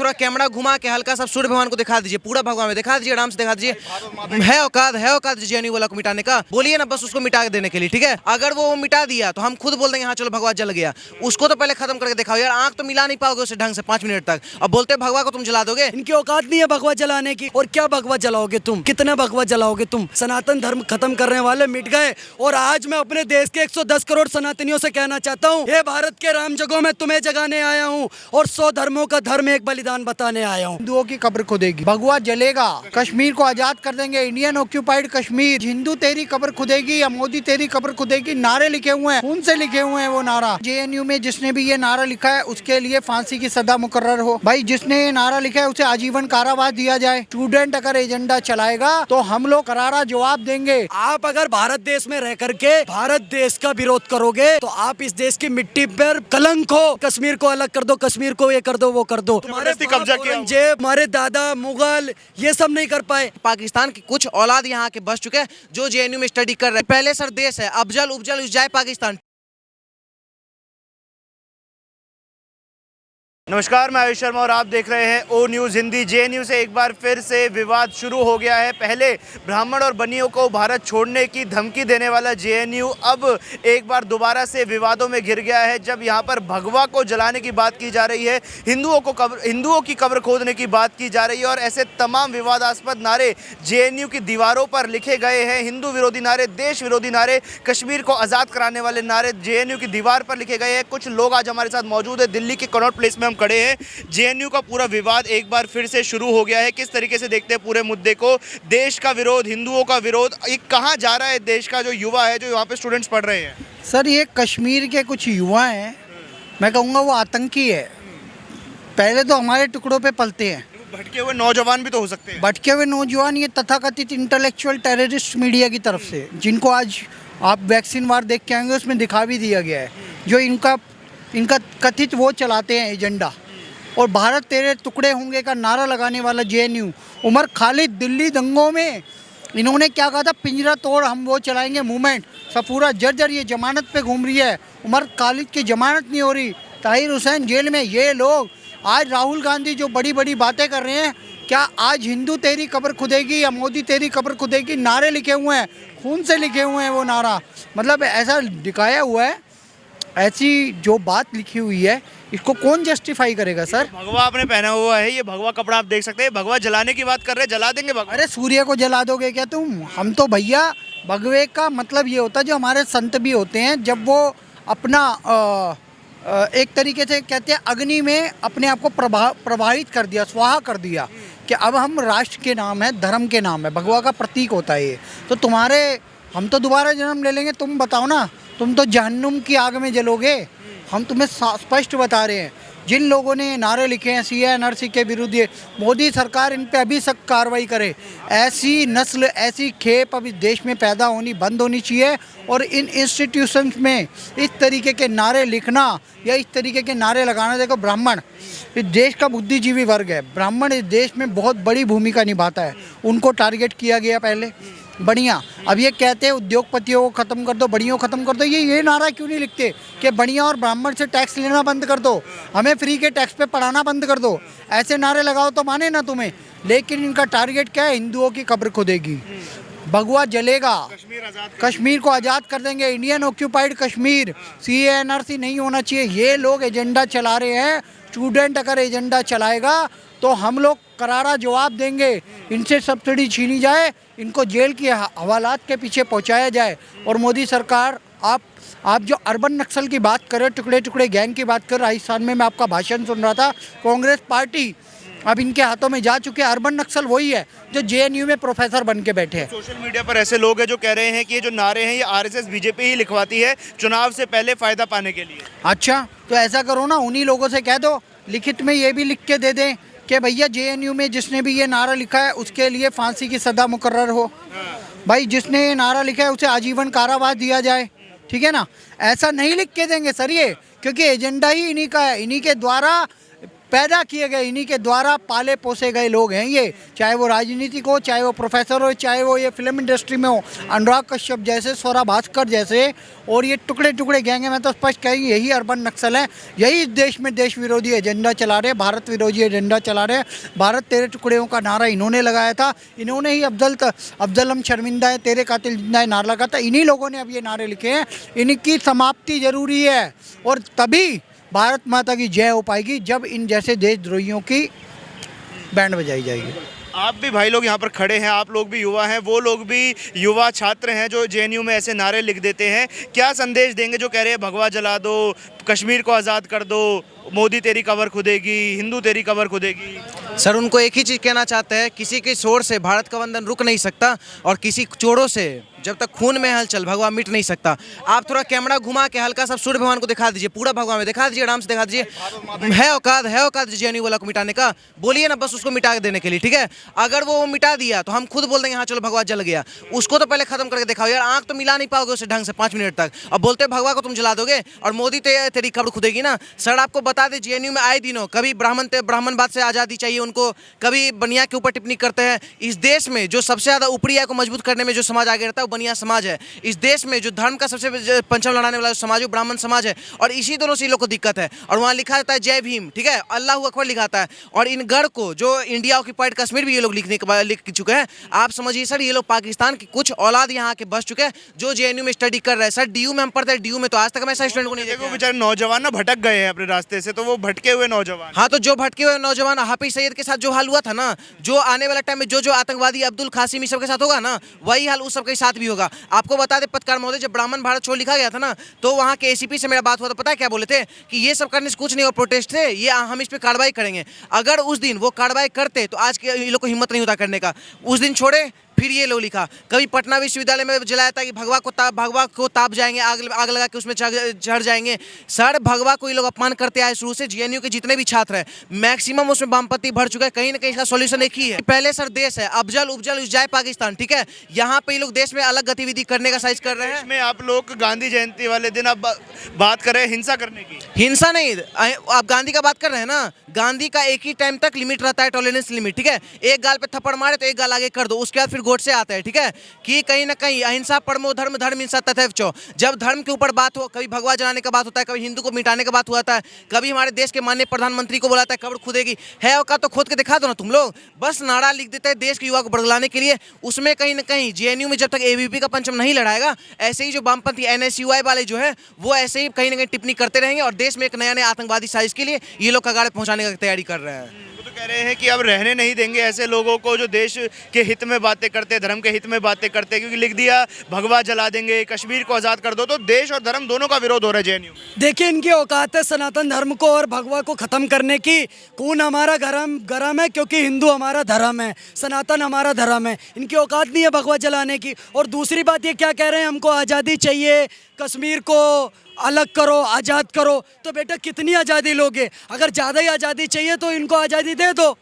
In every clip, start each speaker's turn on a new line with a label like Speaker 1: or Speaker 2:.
Speaker 1: थोड़ा कैमरा घुमा के हल्का सा सूर्य भगवान को दिखा दीजिए, पूरा भगवान में दिखा दीजिए, आराम से दिखा दीजिए। है औकात जेएनयू वाला को मिटाने का, बोलिए ना बस उसको मिटा देने के लिए, ठीक है। अगर वो मिटा दिया तो हम खुद बोल देंगे हाँ चलो भगवा जल गया। उसको तो पहले खत्म करके दिखाओ यार, आंख तो मिला नहीं पाओगे उसे ढंग से 5 मिनट तक, अब बोलते भगवा को तुम जला दोगे।
Speaker 2: इनकी औकात नहीं है भगवा जलाने की। और क्या भगवा जलाओगे तुम, कितना भगवा जलाओगे तुम? सनातन धर्म खत्म करने वाले मिट गए। और आज मैं अपने देश के 110 करोड़ सनातनियों से कहना चाहता हूँ, ये भारत के राम जगहों में तुम्हें जगाने आया हूँ और 100 धर्मों का धर्म एक बलिदान बताने आया हूँ।
Speaker 3: हिंदुओं की कब्र खुदेगी, भगवा जलेगा, कश्मीर को आजाद कर देंगे, इंडियन ऑक्यूपाइड कश्मीर, हिंदू तेरी कब्र खुदेगी या मोदी तेरी कब्र खुदेगी, नारे लिखे हुए हैं, खून से लिखे हुए हैं वो नारा। जेएनयू में जिसने भी ये नारा लिखा है उसके लिए फांसी की सजा मुकर्रर हो। भाई जिसने ये नारा लिखा है उसे आजीवन कारावास दिया जाए। स्टूडेंट अगर एजेंडा चलाएगा तो हम लोग करारा जवाब देंगे।
Speaker 2: आप अगर भारत देश में रह करके भारत देश का विरोध करोगे तो आप इस देश की मिट्टी पर कलंक हो। कश्मीर को अलग कर दो, कश्मीर को ये कर दो, वो कर दो। तुम्हारे
Speaker 4: कब्जा किया,
Speaker 2: हमारे दादा मुगल ये सब नहीं कर पाए।
Speaker 1: पाकिस्तान की कुछ औलाद यहाँ के बस चुके हैं जो जेएनयू में स्टडी कर रहे हैं। पहले सर देश है, अफजल उपजल जाए पाकिस्तान।
Speaker 4: नमस्कार, मैं आयुष शर्मा और आप देख रहे हैं ओ न्यूज़ हिंदी। जेएनयू से एक बार फिर से विवाद शुरू हो गया है। पहले ब्राह्मण और बनियों को भारत छोड़ने की धमकी देने वाला जेएनयू अब एक बार दोबारा से विवादों में घिर गया है, जब यहां पर भगवा को जलाने की बात की जा रही है, हिंदुओं की कब्र खोदने की बात की जा रही है और ऐसे तमाम विवादास्पद नारे जेएनयू की दीवारों पर लिखे गए हैं। हिंदू विरोधी नारे, देश विरोधी नारे, कश्मीर को आज़ाद कराने वाले नारे जेएनयू की दीवार पर लिखे गए हैं। कुछ लोग आज हमारे साथ मौजूद है, दिल्ली के कनॉट प्लेस में हम खड़े हैं। जेएनयू का पूरा विवाद एक बार फिर से शुरू हो गया है। किस तरीके से देखते हैं पूरे मुद्दे को? देश का विरोध, हिंदुओं का विरोध, ये कहां जा रहा है देश का जो युवा है, जो वहां पे स्टूडेंट्स पढ़ रहे हैं?
Speaker 3: सर ये कश्मीर के कुछ युवा हैं, मैं कहूँगा वो आतंकी है। पहले तो हमारे टुकड़ों पे पलते हैं।
Speaker 4: भटके हुए नौजवान भी तो हो सकते हैं।
Speaker 3: भटके हुए नौजवान, ये तथाकथित इंटेलेक्चुअल टेररिस्ट मीडिया की तरफ से, जिनको आज आप वैक्सीन वार देख के आएंगे उसमें दिखा भी दिया गया है, जो इनका कथित वो चलाते हैं एजेंडा। और भारत तेरे टुकड़े होंगे का नारा लगाने वाला जेएनयू, उमर खालिद दिल्ली दंगों में इन्होंने क्या कहा था, पिंजरा तोड़ हम वो चलाएंगे मूवमेंट, सब पूरा जर्जर ये जमानत पे घूम रही है। उमर खालिद की जमानत नहीं हो रही, ताहिर हुसैन जेल में। ये लोग आज राहुल गांधी जो बड़ी बड़ी बातें कर रहे हैं, क्या आज हिंदू तेरी कब्र खुदेगी या मोदी तेरी कब्र खुदेगी नारे लिखे हुए हैं, खून से लिखे हुए हैं वो नारा। मतलब ऐसा दिखाया हुआ है, ऐसी जो बात लिखी हुई है, इसको कौन जस्टिफाई करेगा सर?
Speaker 4: भगवा आपने पहना हुआ है, ये भगवा कपड़ा आप देख सकते हैं। भगवा जलाने की बात कर रहे हैं, जला देंगे भगवा?
Speaker 3: अरे सूर्य को जला दोगे क्या तुम? हम तो भैया, भगवे का मतलब ये होता है, जो हमारे संत भी होते हैं, जब वो अपना एक तरीके से कहते हैं अग्नि में अपने आप को प्रवाहित कर दिया, स्वाहा कर दिया, कि अब हम राष्ट्र के नाम है, धर्म के नाम है, भगवा का प्रतीक होता है ये। तो हम तो दोबारा जन्म ले लेंगे, तुम बताओ ना, तुम तो जहन्नुम की आग में जलोगे। हम तुम्हें स्पष्ट बता रहे हैं, जिन लोगों ने नारे लिखे हैं CA/NRC के विरुद्ध, ये मोदी सरकार इन पे अभी सख्त कार्रवाई करे। ऐसी नस्ल, ऐसी खेप अब इस देश में पैदा होनी बंद होनी चाहिए। और इन इंस्टीट्यूशंस में इस तरीके के नारे लिखना या इस तरीके के नारे लगाना, देखो ब्राह्मण इस देश का बुद्धिजीवी वर्ग है, ब्राह्मण इस देश में बहुत बड़ी भूमिका निभाता है, उनको टारगेट किया गया पहले। बढ़िया, अब ये कहते हैं उद्योगपतियों को ख़त्म कर दो, बढ़ियों को ख़त्म कर दो। ये नारा क्यों नहीं लिखते कि बढ़िया और ब्राह्मण से टैक्स लेना बंद कर दो, हमें फ्री के टैक्स पे पढ़ाना बंद कर दो। ऐसे नारे लगाओ तो माने ना तुम्हें। लेकिन इनका टारगेट क्या है? हिंदुओं की कब्र खुदेगी, भगवा जलेगा, कश्मीर को आज़ाद कर देंगे, इंडियन ऑक्यूपाइड कश्मीर, CA/NRC नहीं होना चाहिए। ये लोग एजेंडा चला रहे हैं। स्टूडेंट अगर एजेंडा चलाएगा तो हम लोग करारा जवाब देंगे। इनसे सब्सिडी छीनी जाए, इनको जेल की हवालात के पीछे पहुंचाया जाए। और मोदी सरकार, आप जो अर्बन नक्सल की बात कर रहे हो, टुकड़े टुकड़े गैंग की बात कर, राजस्थान में मैं आपका भाषण सुन रहा था, कांग्रेस पार्टी अब इनके हाथों में जा चुके हैं। अर्बन नक्सल वही है जो जेएनयू में प्रोफेसर बन के बैठे हैं।
Speaker 4: सोशल मीडिया पर ऐसे लोग हैं जो कह रहे हैं कि ये जो नारे हैं ये RSS BJP ही लिखवाती है चुनाव से पहले फ़ायदा पाने के लिए।
Speaker 3: अच्छा, तो ऐसा करो ना, उन्हीं लोगों से कह दो, लिखित में ये भी लिख के दे दें कि भैया जेएनयू में जिसने भी ये नारा लिखा है उसके लिए फांसी की सजा मुकर्रर हो। भाई जिसने ये नारा लिखा है उसे आजीवन कारावास दिया जाए, ठीक है ना। ऐसा नहीं लिख के देंगे सर ये, क्योंकि एजेंडा ही इन्हीं का है। इन्हीं के द्वारा पैदा किए गए, इन्हीं के द्वारा पाले पोसे गए लोग हैं ये, चाहे वो राजनीतिक हो, चाहे वो प्रोफेसर हो, चाहे वो ये फिल्म इंडस्ट्री में हो, अनुराग कश्यप जैसे, स्वरा भास्कर जैसे, और ये टुकड़े टुकड़े गैंग हैं। मैं तो स्पष्ट कहेंगे यही अर्बन नक्सल हैं, यही देश में देश विरोधी एजेंडा चला रहे, भारत विरोधी एजेंडा चला रहे। भारत तेरे टुकड़ेों का नारा इन्होंने लगाया था, इन्होंने ही अफजल हम शर्मिंदा है, तेरे कातिल जिंदा है नारा लगा था, इन्हीं लोगों ने अब ये नारे लिखे हैं। इनकी समाप्ति जरूरी है और तभी भारत माता की जय हो पाएगी जब इन जैसे देशद्रोहियों की बैंड बजाई जाएगी।
Speaker 4: आप भी भाई लोग यहाँ पर खड़े हैं, आप लोग भी युवा हैं, वो लोग भी युवा छात्र हैं जो जेएनयू में ऐसे नारे लिख देते हैं। क्या संदेश देंगे जो कह रहे हैं भगवा जला दो, कश्मीर को आज़ाद कर दो, मोदी तेरी कबर खुदेगी, हिंदू तेरी कबर खुदेगी?
Speaker 1: सर उनको एक ही चीज़ कहना चाहते हैं, किसी के शोर से भारत का वंदन रुक नहीं सकता और किसी चोरों से जब तक खून में हलचल भगवा मिट नहीं सकता। आप थोड़ा कैमरा घुमा के हल्का सा सूर्य भगवान को दिखा दीजिए, पूरा भगवा में दिखा दीजिए, आराम से दिखा दीजिए। है औकात जेएनयू वाला को मिटाने का, बोलिए ना बस उसको मिटा देने के लिए, ठीक है। अगर वो मिटा दिया तो हम खुद बोल देंगे हाँ चलो भगवा जल गया। उसको तो पहले खत्म करके दिखाओ यार, आंख तो मिला नहीं पाओगे उसे ढंग से 5 मिनट तक, और बोलते भगवा को तुम जला दोगे और मोदी तेरी कब्र खुदेगी ना। सर आपको बता दें जेएनयू में आए दिनों कभी ब्राह्मणवाद से आज़ादी चाहिए उनको, कभी बनिया के ऊपर टिप्पणी करते हैं। इस देश में जो सबसे ज़्यादा ऊपरी आय को मजबूत करने में जो समाज आगे रहता है वो बनिया समाज है। इस देश में जो धर्म का सबसे पंचम लड़ाने वाला समाज है ब्राह्मण समाज है, और इसी दोनों से लोग को दिक्कत है। और वहाँ लिखा जाता है जय भीम, ठीक है, अल्लाह अकबर लिखाता है। और इन गढ़ को जो इंडिया ऑक्यूपाइड कश्मीर भी ये लोग लिख चुके हैं। आप समझिए सर ये लोग पाकिस्तान की कुछ औलाद यहाँ के बस चुके हैं जो जेएनयू में स्टडी कर रहे हैं। सर डीयू में हम पढ़ते हैं, डीयू में तो आज तक मैं ऐसा स्टूडेंट को नहीं देखा।
Speaker 4: बेचारे नौजवान ना भटक गए हैं अपने रास्ते से, तो वो भटके हुए नौजवान।
Speaker 1: हाँ तो जो भटके हुए नौजवान हाफिज सईद के साथ जो हाल हुआ था ना, जो आने वाला टाइम में जो आतंकवादी अब्दुल कासिम सब के साथ होगा ना, वही हाल उस सबके साथ भी होगा। आपको बता दें पत्रकार महोदय, जब ब्राह्मण भारत छोड़ लिखा गया था ना, तो वहाँ के एसीपी से मेरा बात हुआ तो पता है क्या बोले थे कि ये सब करने से कुछ नहीं, और प्रोटेस्ट थे, ये हम इस पे कार्रवाई करेंगे। अगर उस दिन वो कार्रवाई करते तो आज के ये लोग को हिम्मत नहीं होता करने का। उस दिन छोड़े, फिर ये लोग लिखा कभी पटना विश्वविद्यालय में जलाया था कि भगवा को ताप जाएंगे, आग लगा के उसमें चढ़ जाएंगे। सर भगवा को ये लोग अपमान करते आए शुरू से। जेएनयू के जितने भी छात्र हैं मैक्सिमम उसमें वामपंथी भर चुका है। कहीं ना कहीं इसका सॉल्यूशन एक ही है, पहले सर देश है, अफजल उपजल जाए पाकिस्तान, ठीक है। यहाँ पे ये लोग देश में अलग गतिविधि करने का साइज कर रहे हैं।
Speaker 4: में आप लोग गांधी जयंती वाले दिन अब बात कर रहे हैं हिंसा करने की।
Speaker 1: हिंसा नहीं, आप गांधी का बात कर रहे हैं ना, गांधी का एक ही टाइम तक लिमिट रहता है, टॉलरेंस लिमिट, ठीक है। एक गाल पे थप्पड़ मारे तो एक गाल आगे कर दो, उसके बाद फिर गोड से आता है, ठीक है। कि कहीं ना कहीं अहिंसा परमो धर्म, धर्म हिंसा तथैव चो। जब धर्म के ऊपर बात हो, कभी भगवा जलाने का बात होता है, कभी हिंदू को मिटाने का बात हुआ था, कभी हमारे देश के माननीय प्रधानमंत्री को बुलाता है कब्र खुदेगी। है औकात तो खोद के दिखा दो ना तुम लोग। बस नारा लिख देते हैं देश के युवा को बदलाने के लिए। उसमें कहीं ना कहीं जेएनयू में जब तक एबीवीपी का पंचम नहीं लड़ाएगा, ऐसे ही जो वामपंथी एनएसयूआई वाले जो है वो ऐसे ही कहीं ना कहीं टिप्पणी करते रहेंगे और देश में एक नया आतंकवादी साजिश के लिए ये लोग कगार पहुंचाने की तैयारी कर रहे हैं।
Speaker 4: कह रहे हैं कि अब रहने नहीं देंगे ऐसे लोगों को जो देश के हित में बातें करते, धर्म के हित में बातें करते, क्योंकि लिख दिया भगवा जला देंगे, कश्मीर को आज़ाद कर दो, तो देश और धर्म दोनों का विरोध हो रहा है जेएनयू।
Speaker 2: देखिए इनकी औकात है सनातन धर्म को और भगवा को ख़त्म करने की। खून हमारा गरम है क्योंकि हिंदू हमारा धर्म है, सनातन हमारा धर्म है। इनकी औकात नहीं है भगवा जलाने की। और दूसरी बात ये क्या कह रहे हैं, हमको आज़ादी चाहिए, कश्मीर को अलग करो, आज़ाद करो। तो बेटा कितनी आज़ादी लोगे? अगर ज़्यादा ही आज़ादी चाहिए तो इनको आज़ादी दे दो,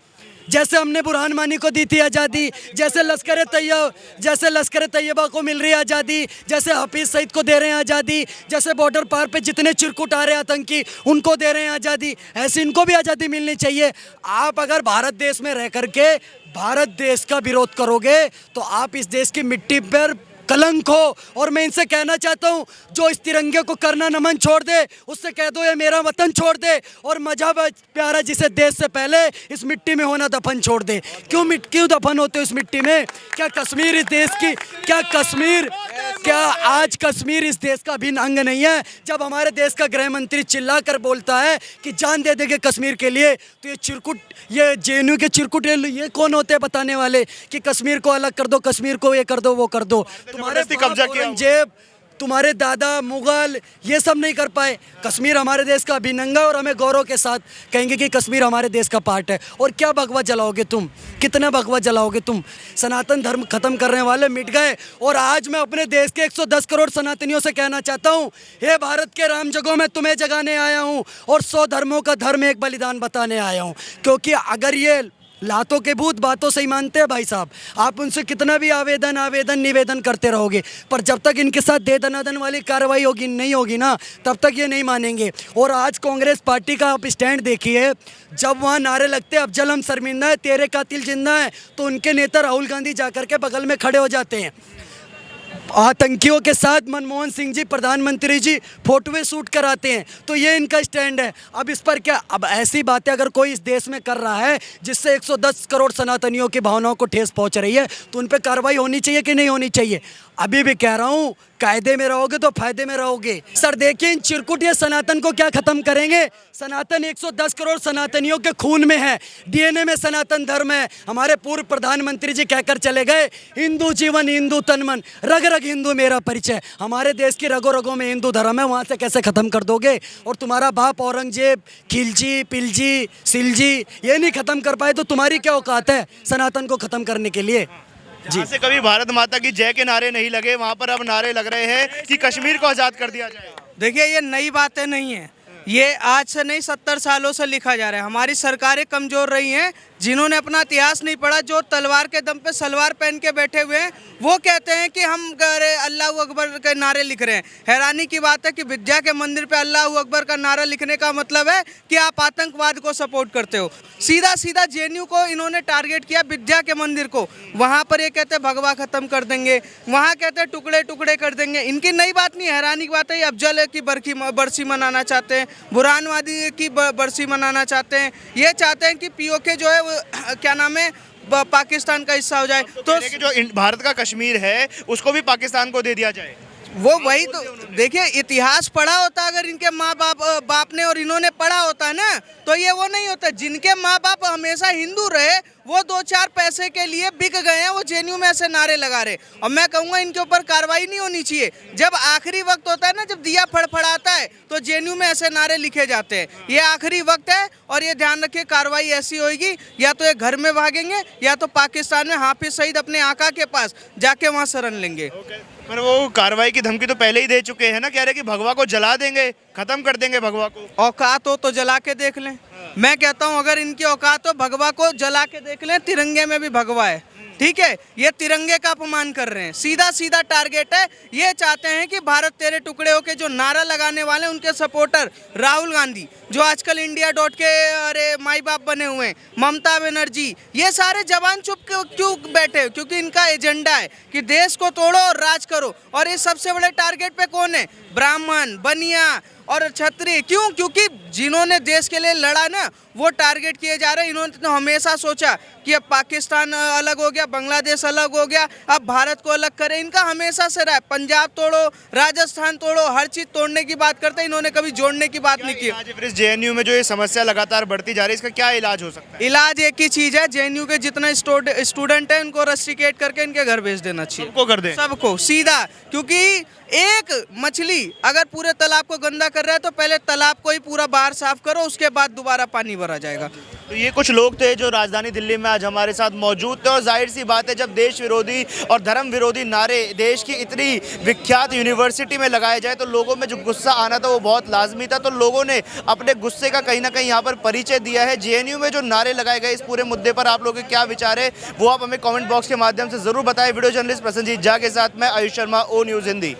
Speaker 2: जैसे हमने बुरहान मानी को दी थी आज़ादी, जैसे लश्कर तैयबा को मिल रही है आज़ादी, जैसे हाफिज सईद को दे रहे हैं आज़ादी, जैसे बॉर्डर पार पे जितने चिरकुट आ रहे हैं आतंकी उनको दे रहे हैं आज़ादी, ऐसे इनको भी आज़ादी मिलनी चाहिए। आप अगर भारत देश में रह करके भारत देश का विरोध करोगे तो आप इस देश की मिट्टी पर कलंक हो। और मैं इनसे कहना चाहता हूँ जो इस तिरंगे को करना नमन छोड़ दे, उससे कह दो ये मेरा वतन छोड़ दे, और मजहब प्यारा जिसे देश से पहले इस मिट्टी में होना दफन छोड़ दे। क्यों दफन होते हो इस मिट्टी में? क्या कश्मीर इस देश की, क्या आज कश्मीर इस देश का अभिन्न अंग नहीं है? जब हमारे देश का गृह मंत्री चिल्ला कर बोलता है कि जान दे देंगे कश्मीर के लिए, तो ये जेएनयू के चिरकुट ये कौन होते हैं बताने वाले कि कश्मीर को अलग कर दो, कश्मीर को ये कर दो, वो कर दो? तुम्हारे
Speaker 4: कब्जा किया,
Speaker 2: औरंगजेब, तुम्हारे दादा मुगल ये सब नहीं कर पाए। कश्मीर हमारे देश का अभिन्न अंग है और हमें गौरव के साथ कहेंगे कि कश्मीर हमारे देश का पार्ट है। और क्या भगवा जलाओगे तुम? कितना भगवा जलाओगे तुम? सनातन धर्म खत्म करने वाले मिट गए। और आज मैं अपने देश के 110 करोड़ सनातनियों से कहना चाहता हूँ, हे भारत के राम जगहों में तुम्हें जगाने आया हूँ और 100 धर्मों का धर्म एक बलिदान बताने आया हूँ। क्योंकि अगर ये लातों के भूत बातों से ही मानते हैं भाई साहब। आप उनसे कितना भी आवेदन निवेदन करते रहोगे, पर जब तक इनके साथ दे दनादन वाली कार्रवाई होगी नहीं होगी ना, तब तक ये नहीं मानेंगे। और आज कांग्रेस पार्टी का आप स्टैंड देखिए, जब वहाँ नारे लगते हैं अफजल हम शर्मिंदा है, तेरे कातिल जिंदा है, तो उनके नेता राहुल गांधी जाकर के बगल में खड़े हो जाते हैं। आतंकियों के साथ मनमोहन सिंह जी प्रधानमंत्री जी फोटोवें शूट कराते हैं। तो ये इनका स्टैंड है। अब इस पर क्या, अब ऐसी बातें अगर कोई इस देश में कर रहा है जिससे 110 करोड़ सनातनियों की भावनाओं को ठेस पहुंच रही है, तो उन पर कार्रवाई होनी चाहिए कि नहीं होनी चाहिए? अभी भी कह रहा हूँ, कायदे में रहोगे तो फायदे में रहोगे। सर देखिए, इन चिरकुट ये सनातन को क्या खत्म करेंगे? सनातन 110 करोड़ सनातनियों के खून में है, डीएनए में सनातन धर्म है। हमारे पूर्व प्रधानमंत्री जी कहकर चले गए, हिंदू जीवन हिंदू तन मन, रग रग हिंदू मेरा परिचय। हमारे देश की रगों रगों में हिंदू धर्म है, वहाँ से कैसे खत्म कर दोगे? और तुम्हारा बाप औरंगजेब, खिलजी, पिलजी, सिलजी ये नहीं खत्म कर पाए तो तुम्हारी क्या औकात है सनातन को खत्म करने के लिए?
Speaker 4: जहाँ से कभी भारत माता की जय के नारे नहीं लगे, वहाँ पर अब नारे लग रहे हैं कि कश्मीर को आज़ाद कर दिया जाए।
Speaker 5: देखिए, ये नई बातें नहीं है, ये आज से नहीं 70 सालों से लिखा जा रहा है। हमारी सरकारें कमज़ोर रही हैं, जिन्होंने अपना इतिहास नहीं पढ़ा, जो तलवार के दम पे सलवार पहन के बैठे हुए हैं, वो कहते हैं कि हम अल्लाह अकबर के नारे लिख रहे हैं। हैरानी की बात है कि विद्या के मंदिर पे अल्लाह अकबर का नारा लिखने का मतलब है कि आप आतंकवाद को सपोर्ट करते हो। सीधा सीधा जेएनयू को इन्होंने टारगेट किया, विद्या के मंदिर को। वहाँ पर ये कहते हैं भगवा ख़त्म कर देंगे, वहाँ कहते हैं टुकड़े टुकड़े कर देंगे। इनकी नई बात नहीं, हैरानी की बात है, ये अफजल की बरसी मनाना चाहते हैं, बुरहानवादी की बरसी मनाना चाहते हैं। ये चाहते हैं कि पीओके जो है क्या नाम है पाकिस्तान का हिस्सा हो जाए। तो
Speaker 4: जो भारत का कश्मीर है उसको भी पाकिस्तान को दे दिया जाए।
Speaker 5: वो वही तो देखिए, इतिहास पढ़ा होता अगर इनके माँ बाप ने और इन्होंने पढ़ा होता ना, तो ये वो नहीं होता। जिनके माँ बाप हमेशा हिंदू रहे, वो 2-4 पैसे के लिए बिक गए हैं, वो जेएनयू में ऐसे नारे लगा रहे। और मैं कहूँगा इनके ऊपर कार्रवाई नहीं होनी चाहिए। जब आखिरी वक्त होता है ना, जब दिया फड़फड़ाता है, तो जेएनयू में ऐसे नारे लिखे जाते हैं। ये आखिरी वक्त है, और ये ध्यान रखिए, कार्रवाई ऐसी होगी, या तो ये घर में भागेंगे या तो पाकिस्तान में हाफिज सईद अपने आका के पास जाके वहाँ शरण लेंगे।
Speaker 4: पर वो कार्रवाई की धमकी तो पहले ही दे चुके हैं ना, कह रहे कि भगवा को जला देंगे, खत्म कर देंगे भगवा को।
Speaker 5: औकात हो तो जला के देख लें। मैं कहता हूं, अगर इनकी औकात हो, भगवा को जला के देख लें। तिरंगे में भी भगवा है, ठीक है? ये तिरंगे का अपमान कर रहे हैं। सीधा सीधा टारगेट है। ये चाहते हैं कि भारत तेरे टुकड़े हो के जो नारा लगाने वाले हैं, उनके सपोर्टर राहुल गांधी, जो आजकल इंडिया डॉट के अरे माई बाप बने हुए हैं, ममता बनर्जी, ये सारे जवान चुप क्यों बैठे? क्योंकि इनका एजेंडा है कि देश को तोड़ो और राज करो। और इस सबसे बड़े टारगेट पे कौन है? ब्राह्मण, बनिया और क्षत्रिय। क्यों? क्योंकि जिन्होंने देश के लिए लड़ा ना, वो टारगेट किए जा रहे हैं। इन्होंने तो हमेशा सोचा कि अब पाकिस्तान अलग हो गया, बांग्लादेश अलग हो गया, अब भारत को अलग करें। इनका हमेशा से रहा है, पंजाब तोड़ो, राजस्थान तोड़ो, हर चीज़ तोड़ने की बात करते हैं। इन्होंने कभी जोड़ने की बात नहीं की।
Speaker 4: फिर जेएनयू में जो ये समस्या लगातार बढ़ती जा रही है, इसका क्या इलाज हो सकता है?
Speaker 5: इलाज एक ही चीज़ है, जेएनयू के जितने स्टूडेंट हैं उनको रस्टिकेट करके इनके घर भेज देना चाहिए।
Speaker 4: सबको कर दें,
Speaker 5: सबको सीधा। क्योंकि एक मछली अगर पूरे तालाब को गंदा कर रहा है, तो पहले तालाब को ही पूरा बाहर साफ करो, उसके बाद दोबारा पानी भरा जाएगा।
Speaker 4: तो ये कुछ लोग थे जो राजधानी दिल्ली में आज हमारे साथ मौजूद थे। और जाहिर सी बात है, जब देश विरोधी और धर्म विरोधी नारे देश की इतनी विख्यात यूनिवर्सिटी में लगाए जाए, तो लोगों में जो गुस्सा आना था वो बहुत लाजमी था। तो लोगों ने अपने गुस्से का कहीं ना कहीं यहाँ पर परिचय दिया है। जेएनयू में जो नारे लगाए गए, इस पूरे मुद्दे पर आप लोगों के क्या विचार है, वो आप हमें कॉमेंट बॉक्स के माध्यम से जरूर बताएं। वीडियो जर्नलिस्ट प्रसन्नजीत झा के साथ मैं आयुष शर्मा, ओ न्यूज़ हिंदी।